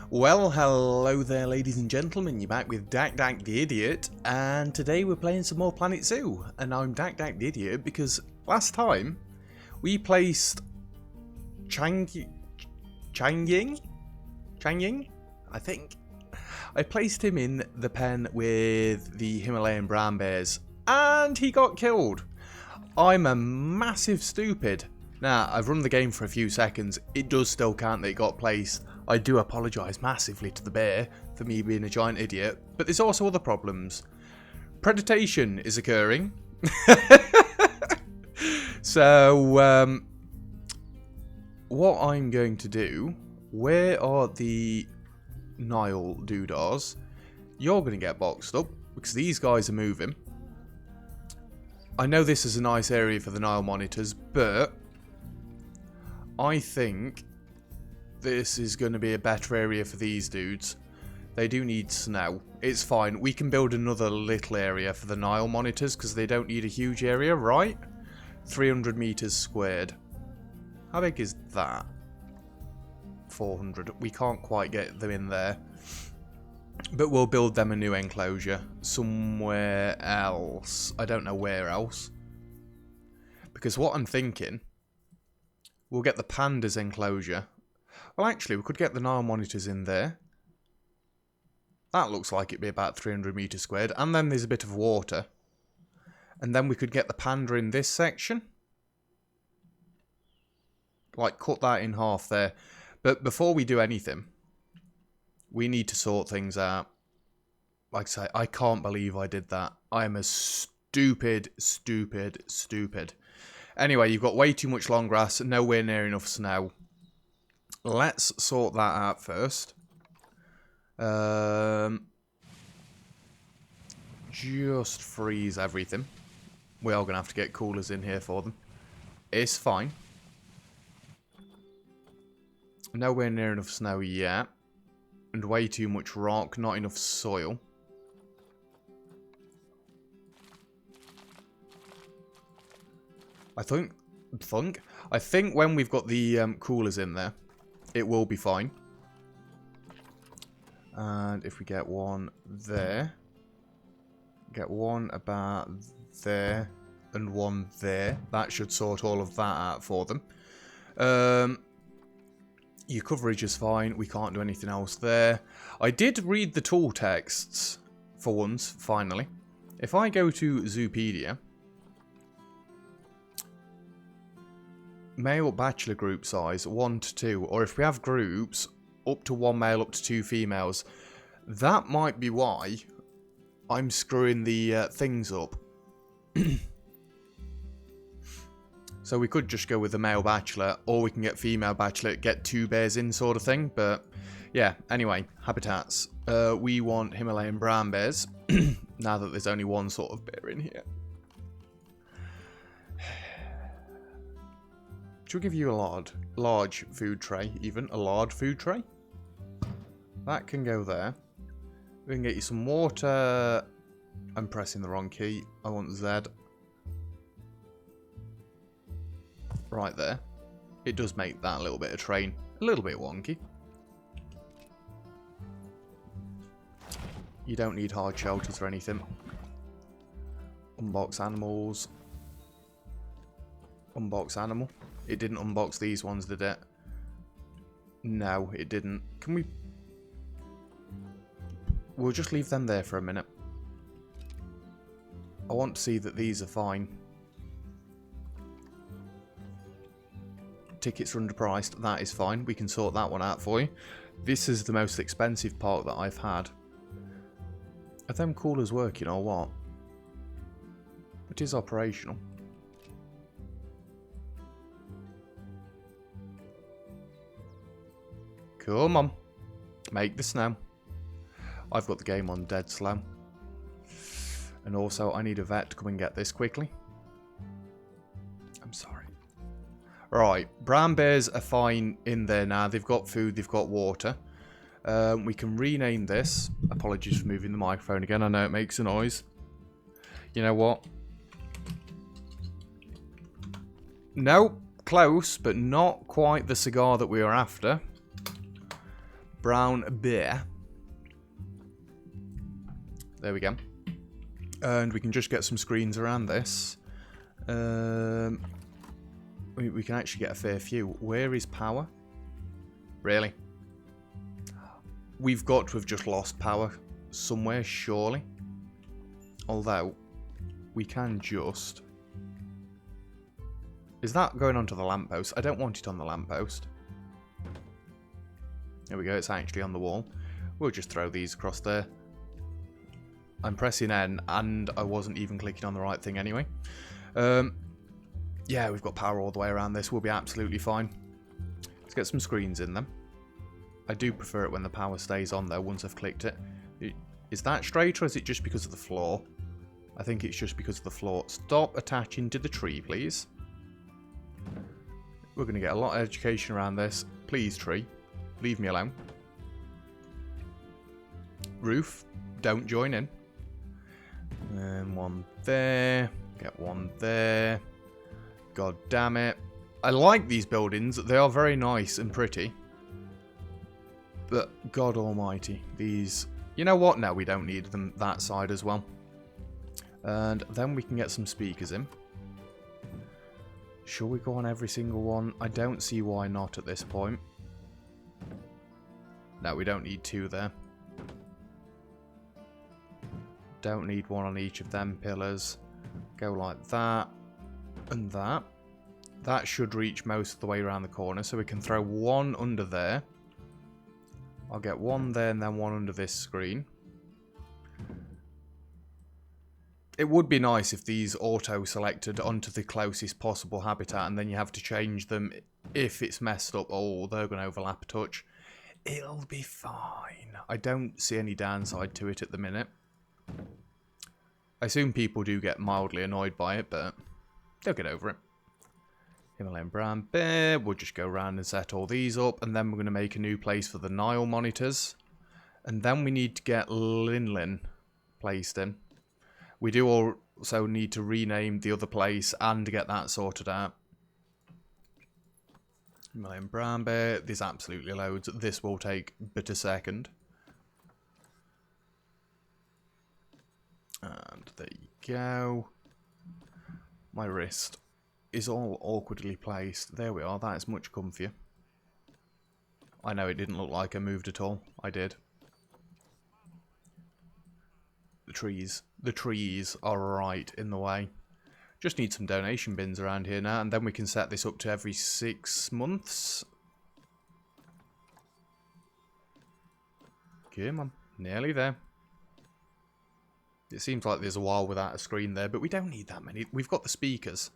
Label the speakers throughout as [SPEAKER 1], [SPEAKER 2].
[SPEAKER 1] Well, hello there ladies and gentlemen, you're back with Dak the Idiot, and today we're playing some more Planet Zoo, and I'm Dak the Idiot because last time we placed Changying, I think. I placed him in the pen with the Himalayan brown bears, and he got killed. I'm a massive stupid. Now, I've run the game for a few seconds, it does still count that it got placed. I do apologise massively to the bear for me being a giant idiot, but there's also other problems. Predation is occurring. So, what I'm going to do, where are the Nile doodahs? You're going to get boxed up, because these guys are moving. I know this is a nice area for the Nile monitors, but I think this is going to be a better area for these dudes. They do need snow. It's fine. We can build another little area for the Nile monitors because they don't need a huge area, right? 300 meters squared. How big is that? 400. We can't quite get them in there. But we'll build them a new enclosure somewhere else. I don't know where else. Because what I'm thinking, we'll get the pandas enclosure. Well, actually, we could get the Nile monitors in there. That looks like it'd be about 300 meters squared. And then there's a bit of water. And then we could get the panda in this section. Like, cut that in half there. But before we do anything, we need to sort things out. Like I say, I can't believe I did that. I am a stupid. Anyway, you've got way too much long grass, nowhere near enough snow. Let's sort that out first. Just freeze everything. We are going to have to get coolers in here for them. It's fine. Nowhere near enough snow yet. And way too much rock, not enough soil. I think when we've got the coolers in there, it will be fine. And if we get one there, get one about there, and one there, that should sort all of that out for them. Your coverage is fine, we can't do anything else there. I did read the tool texts, for once, finally. If I go to Zoopedia, male bachelor group size 1 to 2, or if we have groups up to 1 male, up to 2 females, that might be why I'm screwing the things up. So we could just go with the male bachelor, or we can get female bachelor, get 2 bears in sort of thing, but yeah, anyway, habitats. We want Himalayan brown bears, now that there's only one sort of bear in here. Should we give you a large food tray, even? A large food tray? That can go there. We can get you some water. I'm pressing the wrong key. I want Z. Right there. It does make that little bit of train a little bit wonky. You don't need hard shelters or anything. Unbox animals. Unbox animal. It didn't unbox these ones, did it? No, it didn't. Can we... We'll just leave them there for a minute. I want to see that these are fine. Tickets are underpriced. That is fine. We can sort that one out for you. This is the most expensive park that I've had. Are them coolers working or what? It is operational. Come on. Make the snow. I've got the game on dead slow. And also, I need a vet to come and get this quickly. I'm sorry. Right, brown bears are fine in there now. They've got food, they've got water. We can rename this. Apologies for moving the microphone again. I know it makes a noise. You know what? Nope, close, but not quite the cigar that we were after. brown bear. There we go. And we can just get some screens around this. We can actually get a fair few. Where is power? Really? We've got to have just lost power somewhere, surely. Although, we can just... Is that going onto the lamppost? I don't want it on the lamppost. There we go, it's actually on the wall. We'll just throw these across there. I'm pressing N, and I wasn't even clicking on the right thing anyway. Yeah, we've got power all the way around this. We'll be absolutely fine. Let's get some screens in them. I do prefer it when the power stays on, though, once I've clicked it. Is that straight, or is it just because of the floor? I think it's just because of the floor. Stop attaching to the tree, please. We're going to get a lot of education around this. Please, tree. Leave me alone. Roof, don't join in. And one there. Get one there. God damn it. I like these buildings. They are very nice and pretty. But, God almighty, these... You know what? No, we don't need them that side as well. And then we can get some speakers in. Shall we go on every single one? I don't see why not at this point. No, we don't need two there. Don't need one on each of them pillars. Go like that. And that. That should reach most of the way around the corner. So we can throw one under there. I'll get one there and then one under this screen. It would be nice if these auto-selected onto the closest possible habitat, and then you have to change them if it's messed up. Oh, they're going to overlap a touch. It'll be fine. I don't see any downside to it at the minute. I assume people do get mildly annoyed by it, but they'll get over it. Himalayan brown bear. We'll just go around and set all these up, and then we're going to make a new place for the Nile monitors. And then we need to get Linlin placed in. We do also need to rename the other place and get that sorted out. Himalayan brown bear. There's absolutely loads. This will take but a second. And there you go. My wrist is all awkwardly placed. There we are. That is much comfier. I know it didn't look like I moved at all. I did. The trees are right in the way. Just need some donation bins around here now, and then we can set this up to every 6 months. Come on, nearly there. It seems like there's a while without a screen there, but we don't need that many. We've got the speakers.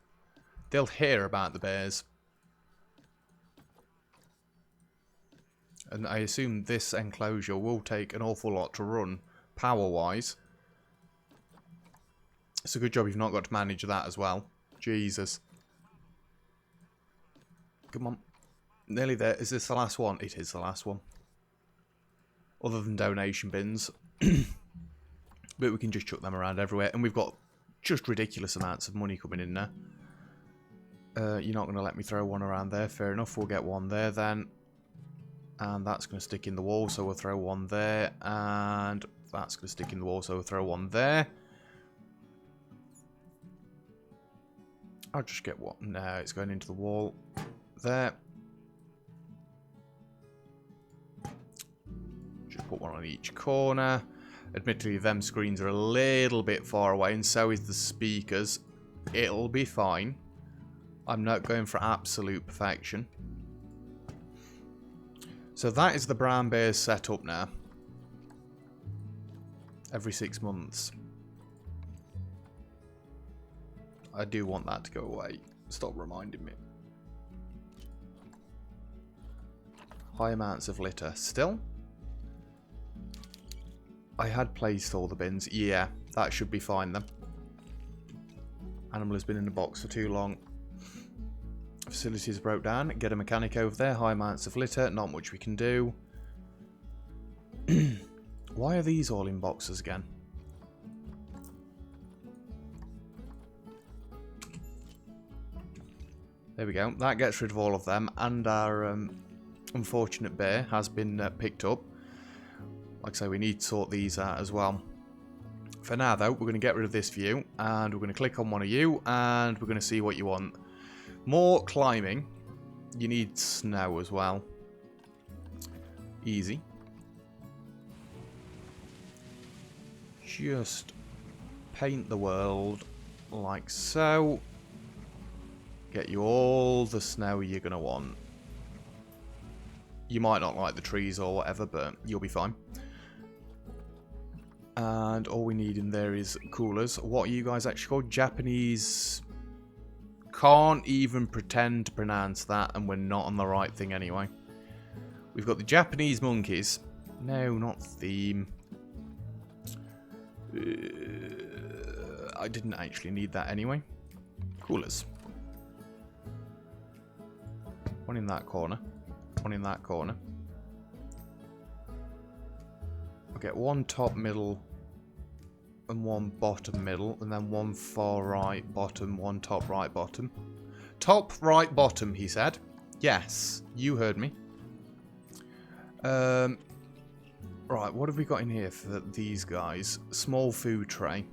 [SPEAKER 1] They'll hear about the bears. And I assume this enclosure will take an awful lot to run, power-wise. It's a good job you've not got to manage that as well. Jesus. Come on. Nearly there. Is this the last one? It is the last one. Other than donation bins. But we can just chuck them around everywhere. And we've got just ridiculous amounts of money coming in there. You're not going to let me throw one around there. Fair enough. We'll get one there then. And that's going to stick in the wall. So we'll throw one there. And that's going to stick in the wall. So we'll throw one there. I'll just get one. No, it's going into the wall. There. Just put one on each corner. Admittedly, them screens are a little bit far away, and so is the speakers. It'll be fine. I'm not going for absolute perfection. So that is the brown bears set up now. Every 6 months. I do want that to go away. Stop reminding me. High amounts of litter. Still? I had placed all the bins. Yeah, that should be fine then. Animal has been in the box for too long. Facilities broke down. Get a mechanic over there. High amounts of litter. Not much we can do. Why are these all in boxes again? There we go. That gets rid of all of them and our unfortunate bear has been picked up. Like I say, we need to sort these out as well. For now, though, we're going to get rid of this view, and we're going to click on one of you, and we're going to see what you want. More climbing. You need snow as well. Easy. Just paint the world like so. Get you all the snow you're going to want. You might not like the trees or whatever, but you'll be fine. And all we need in there is coolers. What are you guys actually called? Japanese. Can't even pretend to pronounce that, and we're not on the right thing anyway. We've got the Japanese monkeys. No, not theme. I didn't actually need that anyway. Coolers. One in that corner. One in that corner. I'll get one top middle and one bottom middle, and then one far right bottom, one top right bottom. Top right bottom, he said. Yes, you heard me. Right, what have we got in here for these guys? Small food tray.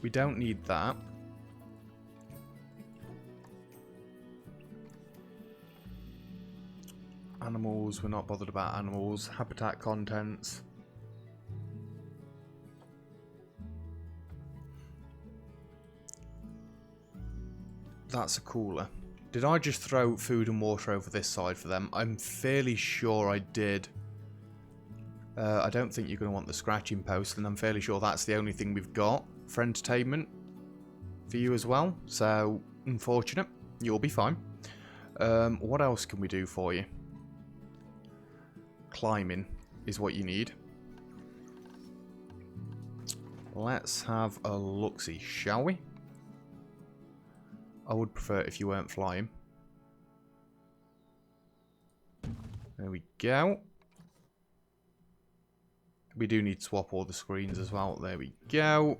[SPEAKER 1] We don't need that. Animals, we're not bothered about animals. Habitat contents. That's a cooler. Did I just throw food and water over this side for them? I'm fairly sure I did. I don't think you're going to want the scratching post, and I'm fairly sure that's the only thing we've got for entertainment for you as well. So, unfortunate. You'll be fine. What else can we do for you? Climbing is what you need. Let's have a look-see, shall we? I would prefer it if you weren't flying. There we go. We do need to swap all the screens as well. There we go.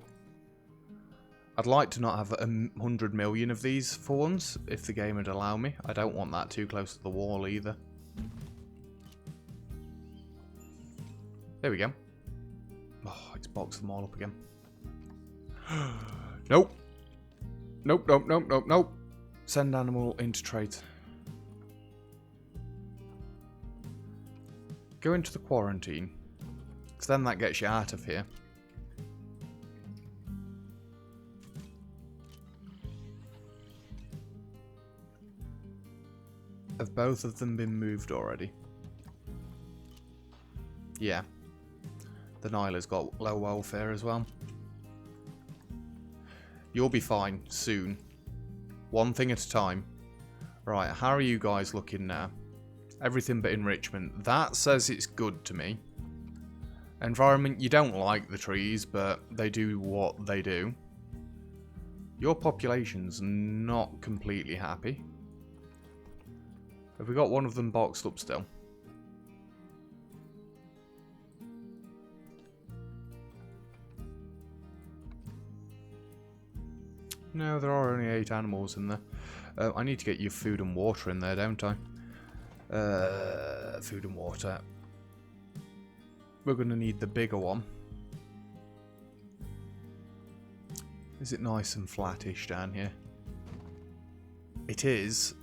[SPEAKER 1] I'd like to not have 100 million of these for once, if the game would allow me. I don't want that too close to the wall either. There we go. Oh, it's boxed them all up again. Nope. Nope, nope, nope, nope, nope. Send animal into trade. Go into the quarantine. Because then that gets you out of here. Have both of them been moved already? Yeah. The Nyla's got low welfare as well. You'll be fine soon. One thing at a time. Right, how are you guys looking now? Everything but enrichment. That says it's good to me. Environment, you don't like the trees, but they do what they do. Your population's not completely happy. Have we got one of them boxed up still? No, there are only 8 animals in there. I need to get you food and water in there, don't I? Food and water. We're going to need the bigger one. Is it nice and flattish down here? It is,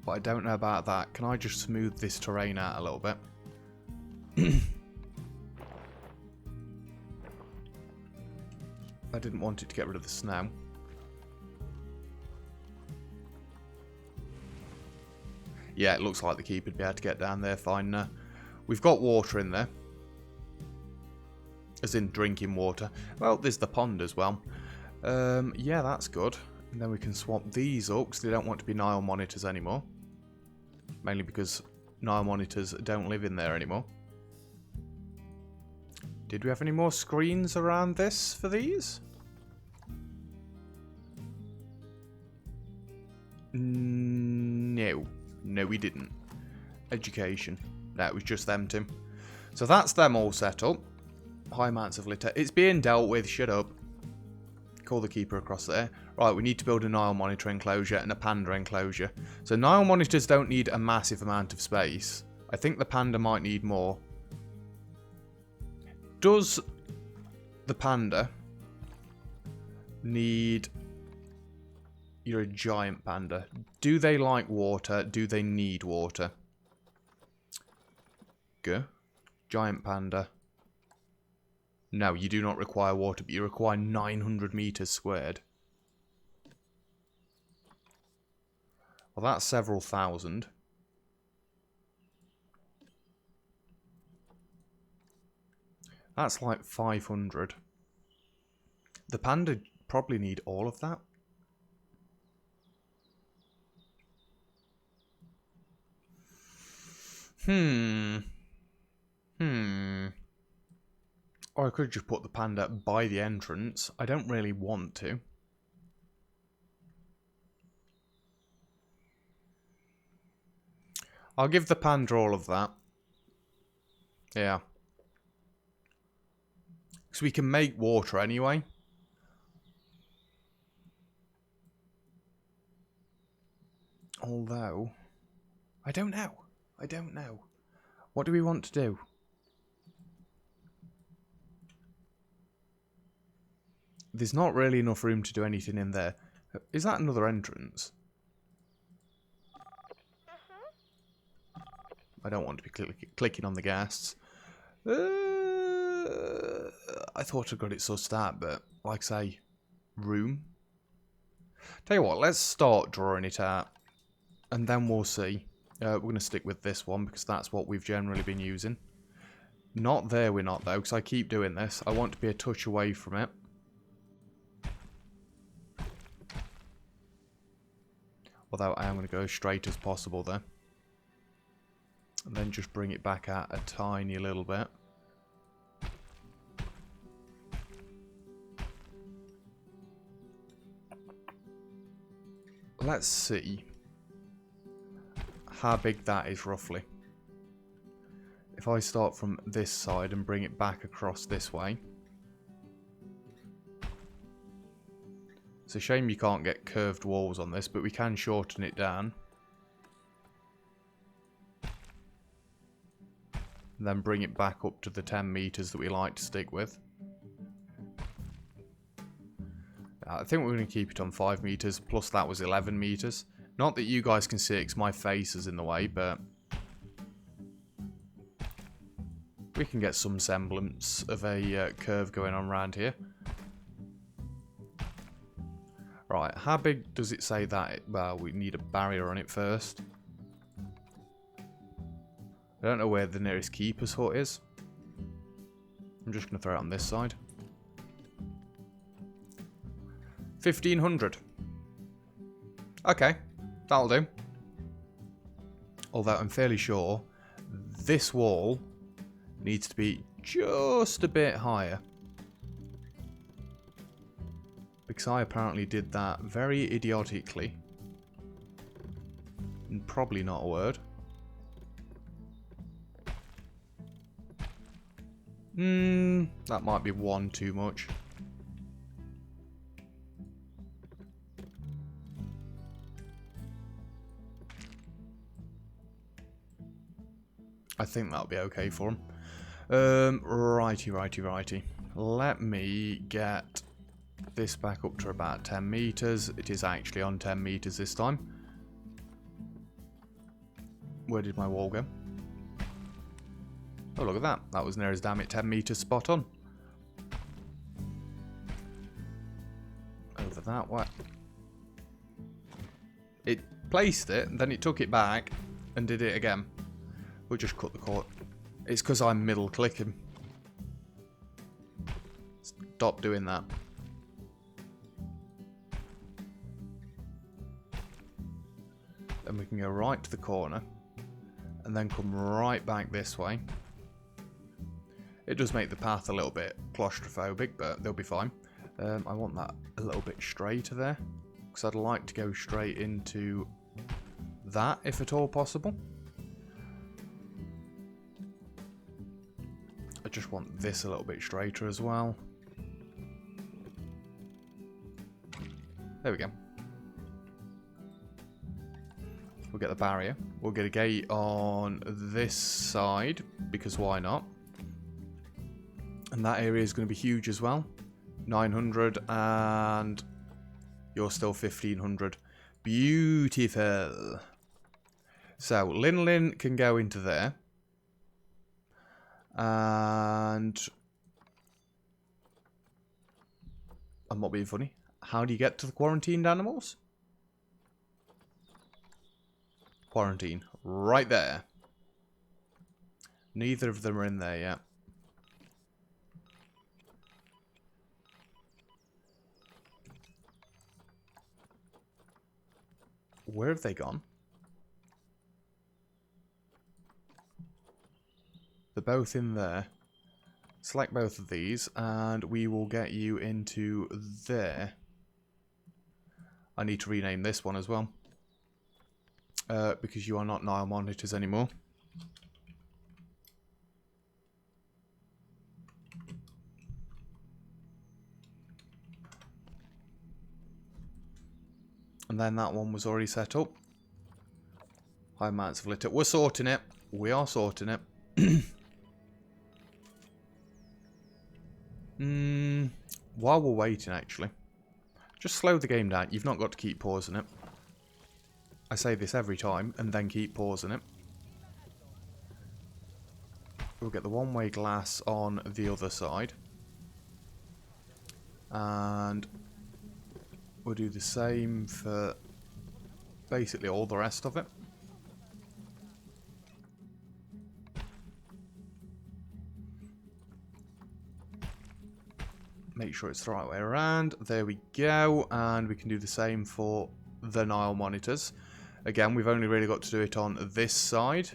[SPEAKER 1] but I don't know about that. Can I just smooth this terrain out a little bit? I didn't want it to get rid of the snow. Yeah, it looks like the keeper would be able to get down there fine. We've got water in there. As in drinking water. Well, there's the pond as well. Yeah, that's good. And then we can swap these up because they don't want to be Nile monitors anymore. Mainly because Nile monitors don't live in there anymore. Did we have any more screens around this for these? No. No, we didn't. Education. No, it was just them two. So that's them all set up. High amounts of litter. It's being dealt with. Shut up. Call the keeper across there. Right, we need to build a Nile monitor enclosure and a panda enclosure. So Nile monitors don't need a massive amount of space. I think the panda might need more. Does the panda need... You're a giant panda. Do they like water? Do they need water? Go. Giant panda. No, you do not require water, but you require 900 meters squared. Well, that's several thousand. That's like 500. The panda probably need all of that. Or I could just put the panda by the entrance. I don't really want to. I'll give the panda all of that. Yeah. Because we can make water anyway. Although, I don't know. I don't know. What do we want to do? There's not really enough room to do anything in there. Is that another entrance? I don't want to be clicking on the gas. I thought I got it sussed out, but like I say, room. Tell you what, let's start drawing it out, and then we'll see. We're going to stick with this one because that's what we've generally been using. Not there, we're not though, because I keep doing this. I want to be a touch away from it. Although I am going to go as straight as possible there. And then just bring it back out a tiny little bit. Let's see how big that is roughly. If I start from this side and bring it back across this way. It's a shame you can't get curved walls on this, but we can shorten it down. And then bring it back up to the 10 meters that we like to stick with. I think we're going to keep it on 5 meters, plus that was 11 meters. Not that you guys can see it because my face is in the way, but we can get some semblance of a curve going on around here. Right, how big does it say that? Well, we need a barrier on it first. I don't know where the nearest keeper's hut is. I'm just going to throw it on this side. 1500. Okay, that'll do. Although I'm fairly sure this wall needs to be just a bit higher. Because I apparently did that very idiotically. And probably not a word. That might be one too much. I think that'll be okay for him. Righty. Let me get this back up to about 10 meters. It is actually on 10 meters this time. Where did my wall go? Oh, look at that. That was near as damn it 10 meters spot on. Over that way. It placed it, and then it took it back and did it again. We'll just cut the cord. It's because I'm middle clicking. Stop doing that. Then we can go right to the corner. And then come right back this way. It does make the path a little bit claustrophobic, but they'll be fine. I want that a little bit straighter there. Because I'd like to go straight into that, if at all possible. I just want this a little bit straighter as well. There we go. We'll get the barrier. We'll get a gate on this side, because why not? And that area is going to be huge as well. 900, and you're still 1500. Beautiful. So, Lin can go into there. And I'm not being funny. How do you get to the quarantined animals? Quarantine. Right there. Neither of them are in there yet. Where have they gone? They're both in there. Select both of these and we will get you into there. I need to rename this one as well. Because you are not Nile monitors anymore. And then that one was already set up. High amounts of lit up. We're sorting it. We are sorting it. While we're waiting, actually, just slow the game down. You've not got to keep pausing it. I say this every time, and then keep pausing it. We'll get the one-way glass on the other side. And we'll do the same for basically all the rest of it. Make sure it's the right way around. There we go. And we can do the same for the Nile monitors. Again, we've only really got to do it on this side.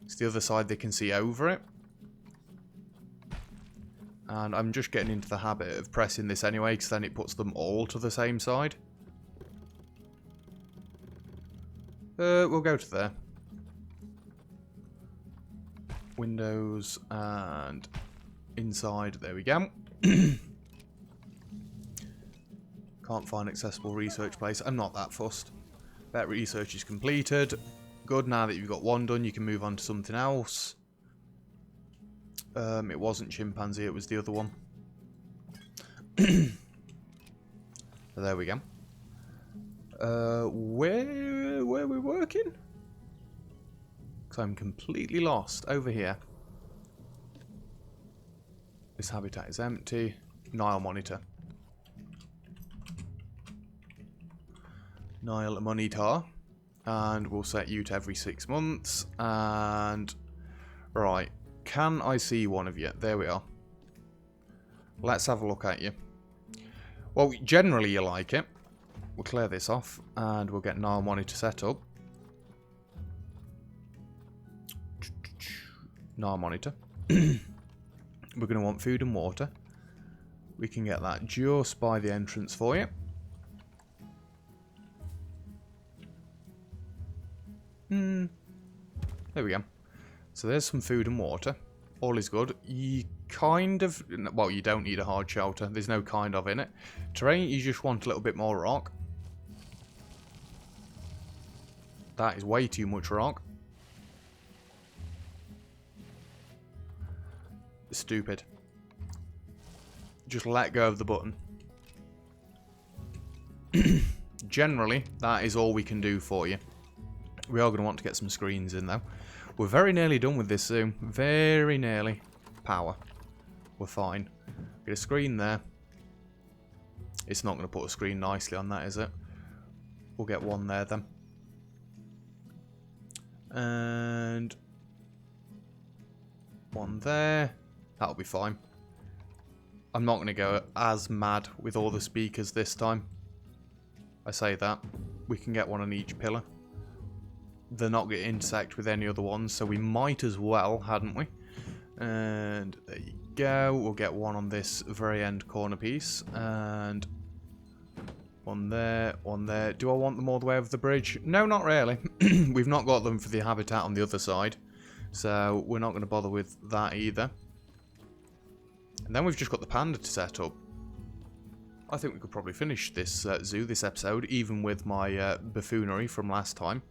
[SPEAKER 1] It's the other side they can see over it. And I'm just getting into the habit of pressing this anyway, because then it puts them all to the same side. We'll go to there. Windows and inside. There we go. Can't find accessible research place. I'm not that fussed. That research is completed. Good, now that you've got one done, you can move on to something else. It wasn't chimpanzee, it was the other one. There we go. Where are we working? Because I'm completely lost. Over here. This habitat is empty. Nile monitor. Nile monitor. And we'll set you to every 6 months. And right. Can I see one of you? There we are. Let's have a look at you. Well, generally you like it. We'll clear this off and we'll get Nile monitor set up. Nile monitor. We're going to want food and water. We can get that just by the entrance for you. There we go. So there's some food and water. All is good. You kind of... Well, you don't need a hard shelter. There's no kind of in it. Terrain, you just want a little bit more rock. That is way too much rock. Stupid. Just let go of the button. Generally, that is all we can do for you. We are going to want to get some screens in, though. We're very nearly done with this soon. Very nearly. Power. We're fine. Get a screen there. It's not going to put a screen nicely on that, is it? We'll get one there, then. And one there. That'll be fine. I'm not going to go as mad with all the speakers this time. I say that. We can get one on each pillar. They're not going to intersect with any other ones, so we might as well, hadn't we? And there you go. We'll get one on this very end corner piece. And one there, one there. Do I want them all the way over the bridge? No, not really. We've not got them for the habitat on the other side. So we're not going to bother with that either. And then we've just got the panda to set up. I think we could probably finish this zoo, this episode, even with my buffoonery from last time.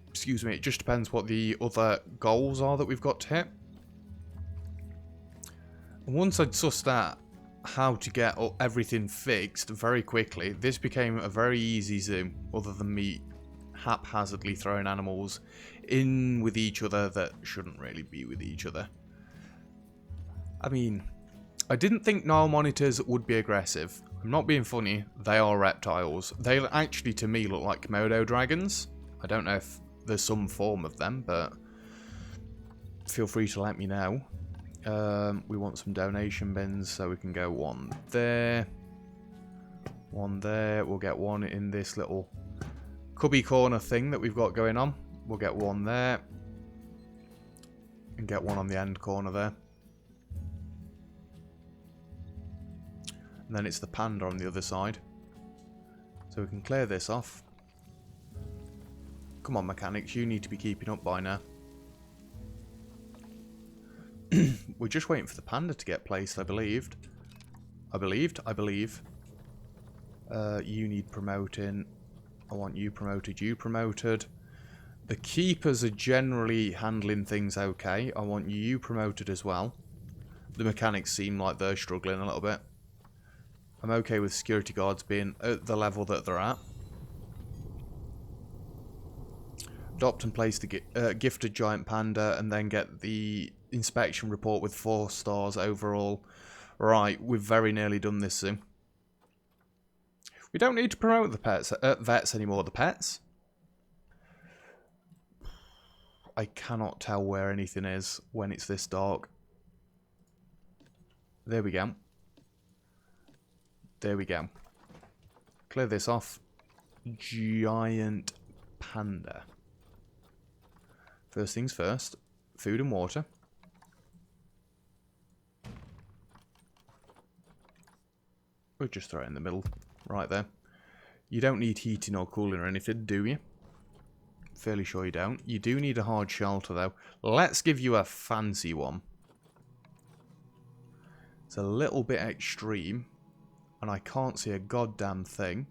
[SPEAKER 1] Excuse me, it just depends what the other goals are that we've got to hit. And once I'd sussed out how to get everything fixed very quickly, this became a very easy zoo, other than me haphazardly throwing animals in with each other that shouldn't really be with each other. I mean, I didn't think Nile monitors would be aggressive. I'm not being funny, they are reptiles. They actually, to me, look like Komodo dragons. I don't know if there's some form of them, but feel free to let me know. We want some donation bins, so we can go one there. One there. We'll get one in this little cubby corner thing that we've got going on. We'll get one there. And get one on the end corner there. And then it's the panda on the other side. So we can clear this off. Come on, mechanics, you need to be keeping up by now. We're just waiting for the panda to get placed, I believe. You need promoting. I want you promoted, you promoted. The keepers are generally handling things okay. I want you promoted as well. The mechanics seem like they're struggling a little bit. I'm okay with security guards being at the level that they're at. Adopt and place the gifted giant panda and then get the inspection report with 4 stars overall. Right, we've very nearly done this soon. We don't need to promote the pets, vets anymore, the pets. I cannot tell where anything is when it's this dark. There we go. There we go. Clear this off. Giant panda. First things first. Food and water. We'll just throw it in the middle. Right there. You don't need heating or cooling or anything, do you? Fairly sure you don't. You do need a hard shelter, though. Let's give you a fancy one. It's a little bit extreme. And I can't see a goddamn thing.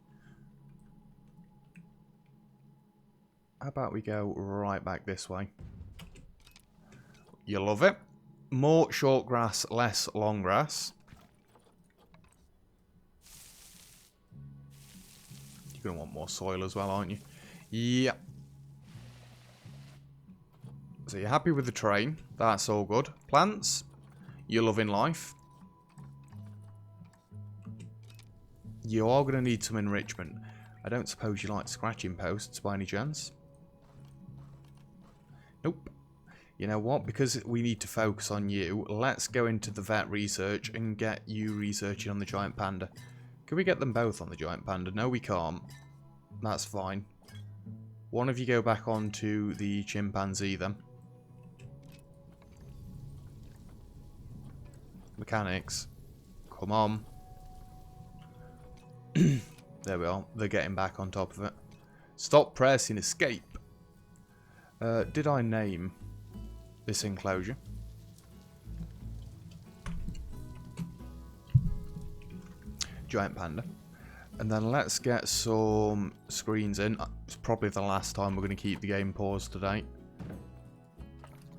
[SPEAKER 1] How about we go right back this way? You love it. More short grass, less long grass. You're going to want more soil as well, aren't you? Yeah. So you're happy with the terrain. That's all good. Plants. You're loving life. You are going to need some enrichment. I don't suppose you like scratching posts by any chance? Nope. You know what? Because we need to focus on you, let's go into the vet research and get you researching on the giant panda. Can we get them both on the giant panda? No, we can't. That's fine. One of you go back onto the chimpanzee then. Mechanics. Come on. There we are. They're getting back on top of it. Stop pressing escape. Did I name this enclosure? Giant panda. And then let's get some screens in. It's probably the last time we're going to keep the game paused today.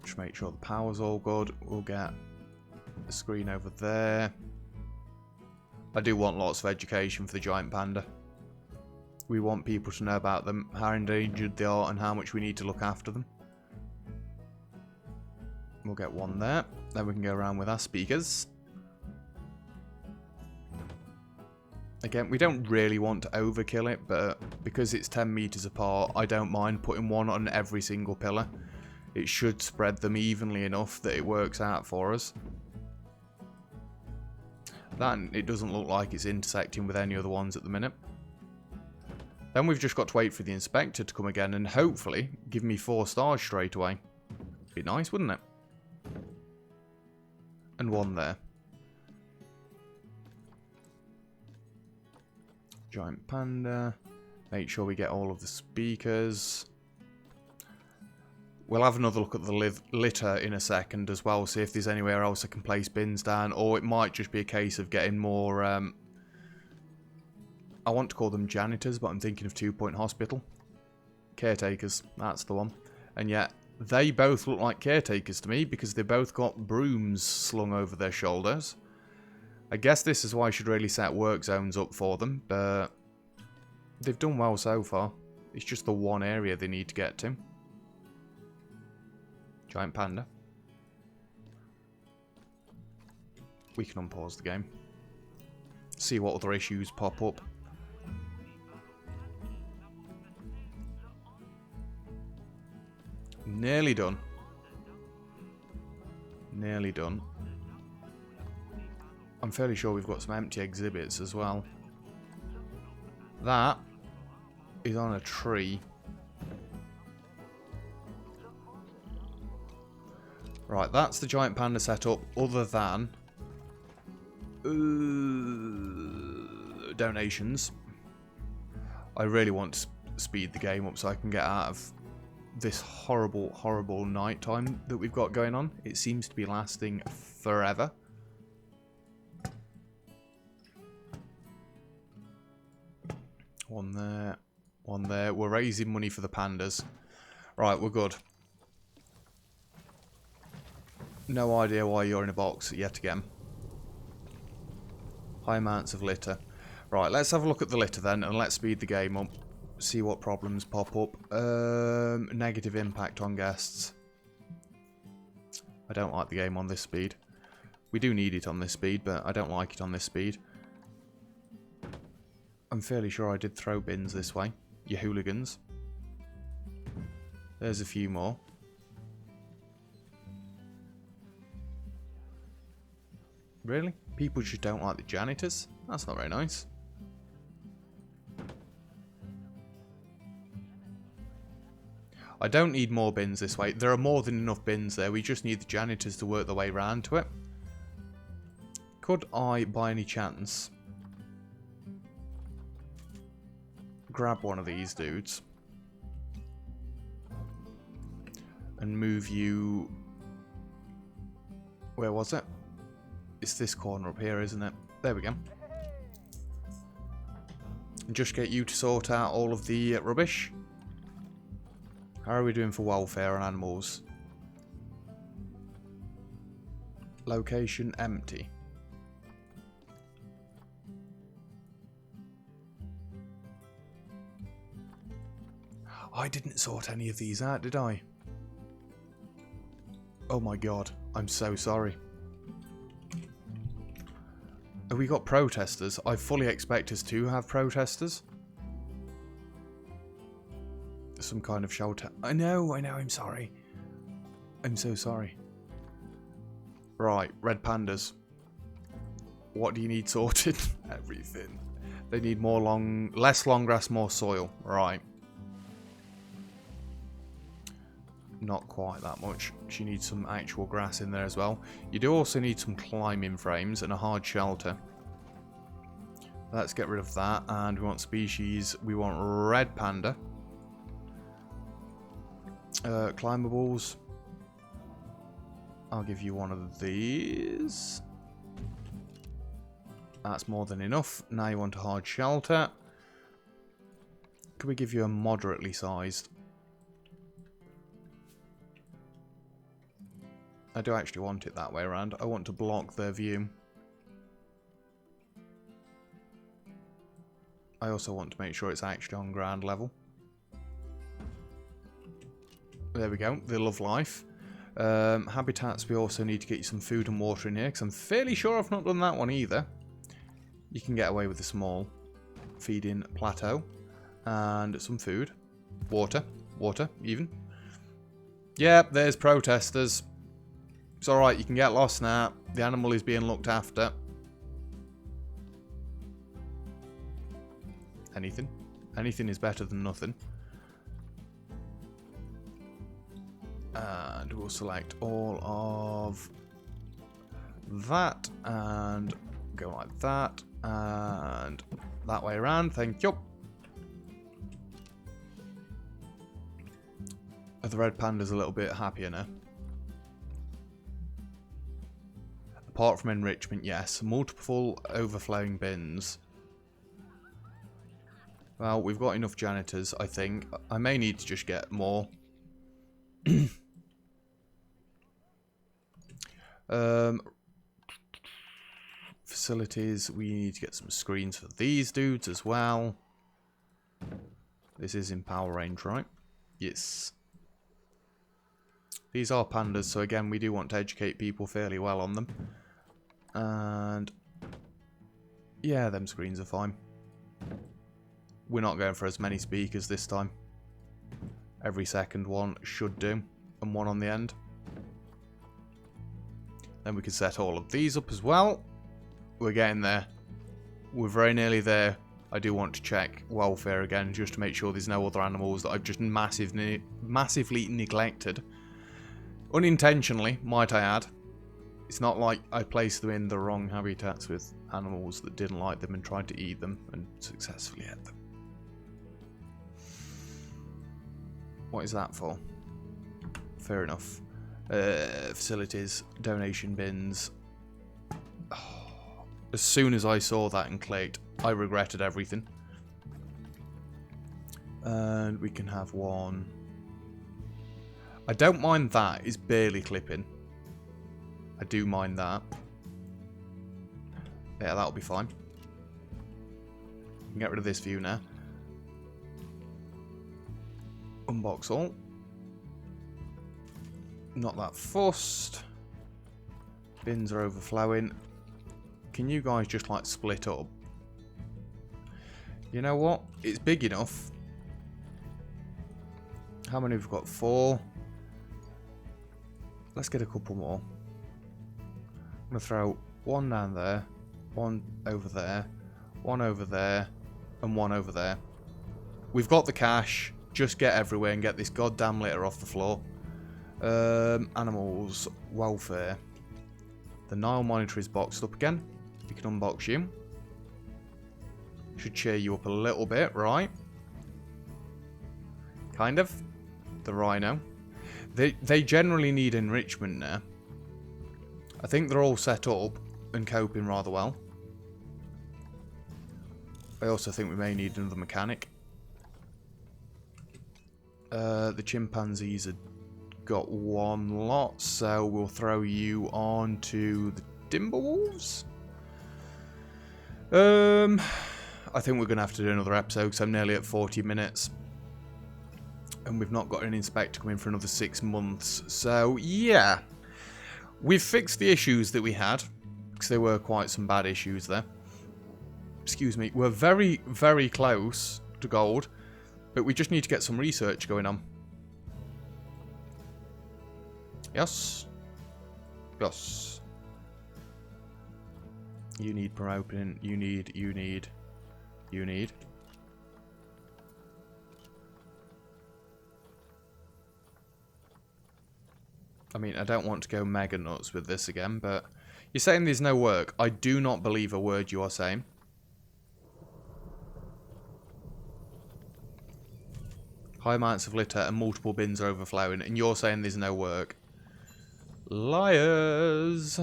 [SPEAKER 1] Just make sure the power's all good. We'll get the screen over there. I do want lots of education for the giant panda. We want people to know about them, how endangered they are, and how much we need to look after them. We'll get one there. Then we can go around with our speakers. Again, we don't really want to overkill it, but because it's 10 meters apart, I don't mind putting one on every single pillar. It should spread them evenly enough that it works out for us. That, it doesn't look like it's intersecting with any other ones at the minute. Then we've just got to wait for the inspector to come again and hopefully give me 4 stars straight away. Be nice, wouldn't it? And one there. Giant panda. Make sure we get all of the speakers. We'll have another look at the litter in a second as well, see if there's anywhere else I can place bins down, or it might just be a case of getting more, I want to call them janitors, but I'm thinking of 2 Point Hospital. Caretakers, that's the one. And yet, they both look like caretakers to me, because they both got brooms slung over their shoulders. I guess this is why I should really set work zones up for them, but they've done well so far. It's just the one area they need to get to. Giant panda. We can unpause the game. See what other issues pop up. Nearly done. Nearly done. I'm fairly sure we've got some empty exhibits as well. That is on a tree. Right, that's the giant panda setup, other than donations. I really want to speed the game up so I can get out of this horrible, horrible night time that we've got going on. It seems to be lasting forever. One there, one there. We're raising money for the pandas. Right, we're good. No idea why you're in a box yet again. High amounts of litter. Right, let's have a look at the litter then, and let's speed the game up. See what problems pop up. Negative impact on guests. I don't like the game on this speed. We do need it on this speed, but I don't like it on this speed. I'm fairly sure I did throw bins this way. You hooligans. There's a few more. Really? People just don't like the janitors? That's not very nice. I don't need more bins this way. There are more than enough bins there. We just need the janitors to work their way around to it. Could I, by any chance, grab one of these dudes and move you... Where was it? It's this corner up here, isn't it? There we go. And just get you to sort out all of the rubbish. How are we doing for welfare on animals? Location empty. I didn't sort any of these out, did I? Oh my god, I'm so sorry. Have we got protesters? I fully expect us to have protesters. Some kind of shelter. I know, I'm sorry. I'm so sorry. Right, red pandas. What do you need sorted? Everything. They need more less long grass, more soil. Right. Not quite that much. She needs some actual grass in there as well. You do also need some climbing frames and a hard shelter. Let's get rid of that. And we want species. We want red panda. Climbables. I'll give you one of these. That's more than enough. Now you want a hard shelter. Could we give you a moderately sized? I do actually want it that way around. I want to block their view. I also want to make sure it's actually on ground level. There we go. They love life. Habitats, we also need to get you some food and water in here, because I'm fairly sure I've not done that one either. You can get away with a small feeding plateau. And some food. Water. Water, even. Yep, there's protesters. It's alright, you can get lost now. The animal is being looked after. Anything? Anything is better than nothing. And we'll select all of that. And go like that. And that way around. Thank you. The red panda's a little bit happier now. Apart from enrichment, yes. Multiple overflowing bins. Well, we've got enough janitors, I think. I may need to just get more. Facilities. We need to get some screens for these dudes as well. This is in power range, right? Yes. These are pandas, so again, we do want to educate people fairly well on them. And yeah, them screens are fine. We're not going for as many speakers this time. Every second one should do, and one on the end. Then we can set all of these up as well. We're getting there. We're very nearly there. I do want to check welfare again, just to make sure there's no other animals that I've just massively neglected. Unintentionally, might I add. It's not like I placed them in the wrong habitats with animals that didn't like them and tried to eat them and successfully ate them. What is that for? Fair enough. Facilities, donation bins. Oh, as soon as I saw that and clicked, I regretted everything. And we can have one. I don't mind that. It's barely clipping. I do mind that. Yeah, that'll be fine. We can get rid of this view now. Unbox all. Not that fussed. Bins are overflowing. Can you guys just like split up? You know what? It's big enough. How many have we got? 4. Let's get a couple more. I'm going to throw one down there, one over there, one over there, and one over there. We've got the cash. Just get everywhere and get this goddamn litter off the floor. Animals, welfare. The Nile monitor is boxed up again. We can unbox you. Should cheer you up a little bit, right? Kind of. The rhino. They generally need enrichment now. I think they're all set up and coping rather well. I also think we may need another mechanic. The chimpanzees have got one lot, so we'll throw you on to the Timberwolves. I think we're going to have to do another episode because I'm nearly at 40 minutes. And we've not got an inspector coming for another 6 months. So, yeah. We've fixed the issues that we had. Because there were quite some bad issues there. Excuse me. We're very, very close to gold. But we just need to get some research going on. Yes. Yes. You need promoting. You need. I mean, I don't want to go mega nuts with this again, but you're saying there's no work. I do not believe a word you are saying. High amounts of litter and multiple bins are overflowing, and you're saying there's no work. Liars.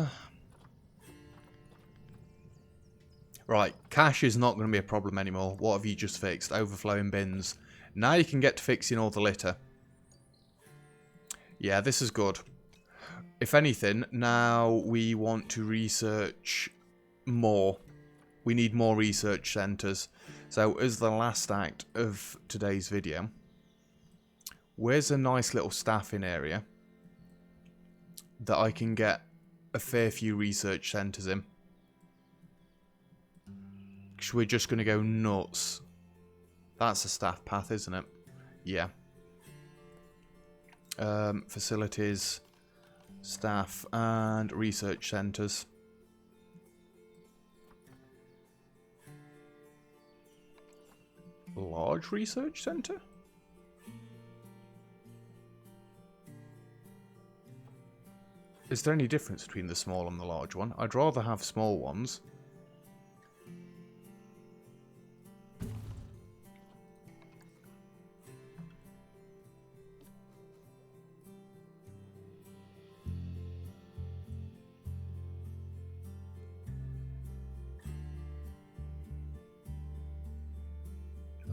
[SPEAKER 1] Right, cash is not going to be a problem anymore. What have you just fixed? Overflowing bins. Now you can get to fixing all the litter. Yeah, this is good. If anything, now we want to research more. We need more research centres. So, as the last act of today's video, where's a nice little staffing area that I can get a fair few research centres in? Because we're just going to go nuts. That's a staff path, isn't it? Yeah. Facilities, staff, and research centres. Large research centre? Is there any difference between the small and the large one? I'd rather have small ones.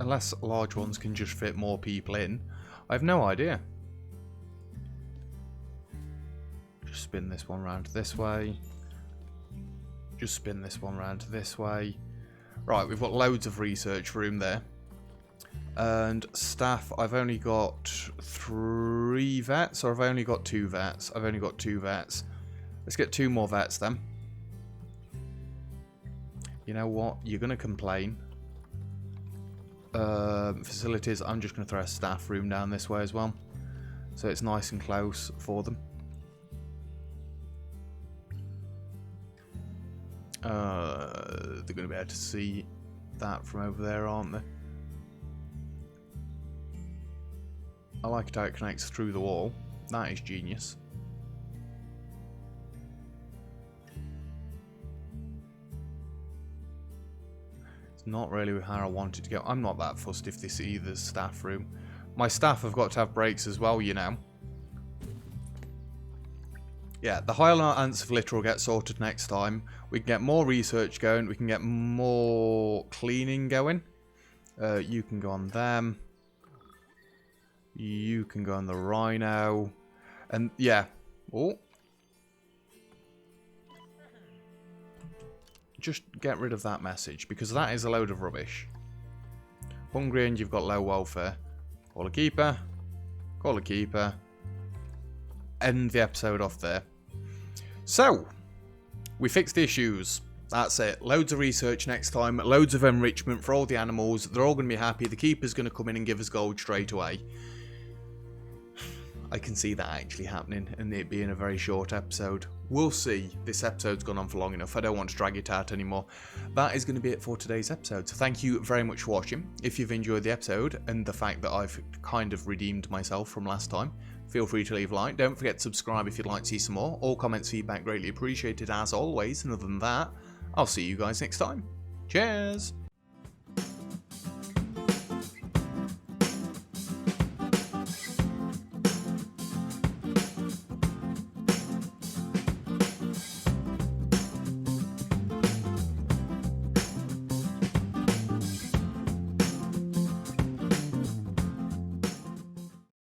[SPEAKER 1] Unless large ones can just fit more people in. I have no idea. Just spin this one round this way. Just spin this one round this way. Right, we've got loads of research room there. And staff, I've only got 3 vets, or I've only got 2 vets. I've only got 2 vets. Let's get 2 more vets then. You know what? You're going to complain. Facilities, I'm just going to throw a staff room down this way as well. So it's nice and close for them. They're going to be able to see that from over there, aren't they? I like how it connects through the wall. That is genius. It's not really how I wanted to go. I'm not that fussed if they see the staff room. My staff have got to have breaks as well, you know. Yeah, the Highlight Ants of Litter will get sorted next time. We can get more research going. We can get more cleaning going. You can go on them. You can go on the Rhino. And yeah. Oh. Just get rid of that message, because that is a load of rubbish. Hungry and you've got low welfare. Call a keeper. Call a keeper. End the episode off there. So, we fixed the issues. That's it. Loads of research next time. Loads of enrichment for all the animals. They're all going to be happy. The keeper's going to come in and give us gold straight away. I can see that actually happening and it being a very short episode. We'll see. This episode's gone on for long enough. I don't want to drag it out anymore. That is going to be it for today's episode. So thank you very much for watching. If you've enjoyed the episode and the fact that I've kind of redeemed myself from last time, feel free to leave a like. Don't forget to subscribe if you'd like to see some more. All comments, feedback greatly appreciated as always. And other than that, I'll see you guys next time. Cheers!